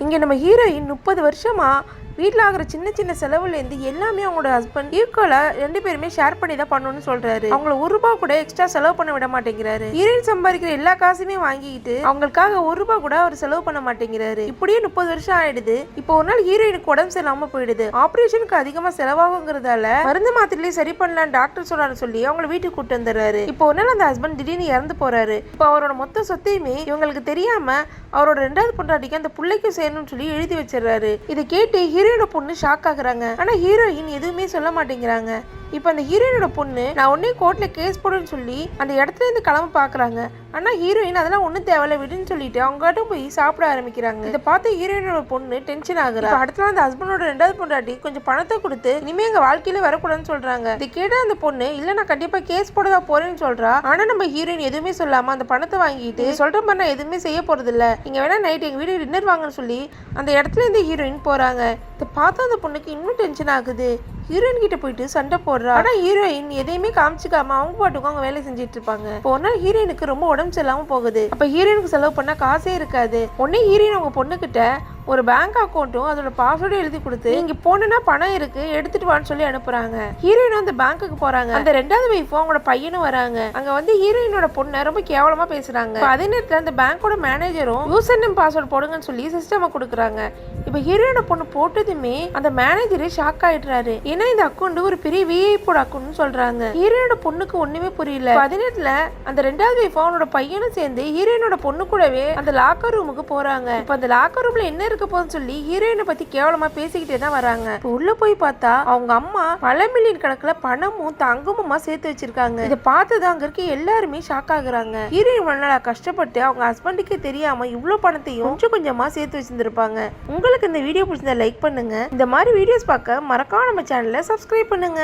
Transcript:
இங்க நம்ம ஹீரோயின் 30 வருஷமா வீட்டில் ஆகிற சின்ன சின்ன செலவுலேருந்து எல்லாமே அவங்களோட ஹஸ்பண்ட் ஈக்குவலாக 2 பேருமே ஷேர் பண்ணி தான் பண்ணணும்னு சொல்றாரு. அவங்கள ₹1 கூட எக்ஸ்ட்ரா செலவு பண்ண விட மாட்டேங்கிறாரு. ஹீரோயின் சம்பாதிக்கிற எல்லா காசுமே வாங்கிட்டு அவங்களுக்காக ₹1 கூட அவர் செலவு பண்ண மாட்டேங்கிறாரு. இப்படியே 30 வருஷம் ஆயிடுது. இப்போ ஒரு நாள் ஹீரோயினுக்கு உடம்பு சரியில்லாம போயிடுது. ஆபரேஷனுக்கு அதிகமா செலவாகுங்கிறதால மருந்து மாத்திரையிலே சரி பண்ணலாம் டாக்டர் சொல்றாரு சொல்லி அவங்களை வீட்டுக்கு கூட்டு வந்துடுறாரு. இப்போ ஒரு நாள் அந்த ஹஸ்பண்ட் திடீர்னு இறந்து போறாரு. இப்போ அவரோட மொத்த சொத்தையுமே இவங்களுக்கு தெரியாம அவரோட 2வது பொண்டாட்டிக்கு அந்த பிள்ளைக்கும் சேரணும்னு சொல்லி எழுதி வச்சிடறாரு. இதை கேட்டு ஹீரோயினோட பொண்ணு ஷாக் ஆகுறாங்க. ஆனா ஹீரோயின் எதுவுமே சொல்ல மாட்டேங்கிறாங்க. இப்போ அந்த ஹீரோயினோட பொண்ணு நான் உடனே கோர்ட்ல கேஸ் போடுன்னு சொல்லி அந்த இடத்துல இருந்து கிளம்ப பாக்குறாங்க. ஆனா ஹீரோயின் அதெல்லாம் ஒன்றும் தேவையில்ல விடுன்னு சொல்லிட்டு அவங்ககிட்ட போய் சாப்பிட ஆரம்பிக்கிறாங்க. இதை பார்த்து ஹீரோயினோட பொண்ணு டென்ஷன் ஆகுறா. அடுத்த அந்த ஹஸ்பண்டோட 2வது பொண்டாட்டி கொஞ்சம் பணத்தை கொடுத்து இனிமே எங்க வாழ்க்கையில வரக்கூடாதுன்னு சொல்றாங்க. இதை கேட்ட அந்த பொண்ணு இல்ல நான் கண்டிப்பா கேஸ் போடதான் போறேன்னு சொல்றா. ஆனா நம்ம ஹீரோயின் எதுவுமே சொல்லாம அந்த பணத்தை வாங்கிட்டு சொல்ற மாதிரி நான் எதுவுமே செய்ய போறது இல்ல, நீங்க வேணா நைட் எங்க வீடு டின்னர் வாங்கன்னு சொல்லி அந்த இடத்துல இருந்து ஹீரோயின் போறாங்க. இதை பார்த்து அந்த பொண்ணுக்கு இன்னும் டென்ஷன் ஆகுது. ஹீரோயின் கிட்ட போயிட்டு சண்டை போடுறா. ஆனா ஹீரோயின் எதையுமே காமிச்சிக்காம அவங்க பாட்டுக்கும் அவங்க வேலை செஞ்சுட்டு இருப்பாங்க. இப்போ ஒரு நாள் ஹீரோயினுக்கு ரொம்ப உடம்பு சரியில்லாம போகுது. அப்ப ஹீரோயினுக்கு செலவு பண்ணா காசே இருக்காது. உடனே ஹீரோயின் அவங்க பொண்ணு கிட்ட ஒரு பேங்க் அக்கௌண்ட்டும் அதோட பாஸ்வேர்டும் எழுதி கொடுத்து இங்க போனா பணம் இருக்கு எடுத்துட்டு வான்னு சொல்லி அனுப்புறாங்க. ஹீரோயின் அந்த பேங்க்குக்கு போறாங்க. அந்த 2வது வைஃபும் அவங்களோட பையனும் வராங்க. அங்க வந்து ஹீரோயினோட பொண்ணை ரொம்ப கேவலமா பேசுறாங்க. அதே நேரத்துல அந்த பேங்கோட மேனேஜரும் யூசர் நேம் பாஸ்வேர்ட் போடுங்கன்னு சொல்லி சிஸ்டமை கொடுக்குறாங்க. இப்ப ஹீரோயினோட பொண்ணு போட்டதுமே அந்த மேனேஜரே ஷாக் ஆயிடுறாரு. ஏன்னா இந்த அக்கௌண்ட் ஒரு பெரிய விஐபியோட அக்கௌண்ட்னு சொல்றாங்க. ஹீரோயினோட பொண்ணுக்கு ஒண்ணுமே புரியல. அதே நேரத்துல அந்த 2வது வைஃப் அவனோட பையனும் சேர்ந்து ஹீரோயினோட பொண்ணு கூடவே அந்த லாக்கர் ரூமுக்கு போறாங்க. இப்ப அந்த லாக்கர் ரூம்ல என்ன இருக்க போதுன்னு சொல்லி ஹீரோயினை பத்தி கேவலமா பேசிக்கிட்டே தான் வராங்க. உள்ள போய் பார்த்தா அவங்க அம்மா பல மில்லியன் கணக்குல பணமும் தங்கமுமா சேர்த்து வச்சிருக்காங்க. இதை பார்த்துதான் அங்க இருக்க எல்லாருமே ஷாக் ஆகுறாங்க. ஹீரோயின் நல்லா கஷ்டப்பட்டு அவங்க ஹஸ்பண்டுக்கே தெரியாம இவ்வளவு பணத்தையும் கொஞ்சம் கொஞ்சமா சேர்த்து வச்சிருந்திருப்பாங்க. உங்களுக்கு இந்த வீடியோ பிடிச்சிருந்தா லைக் பண்ணுங்க. இந்த மாதிரி வீடியோஸ் பார்க்க மறக்காம நம்ம சேனலை சப்ஸ்கிரைப் பண்ணுங்க.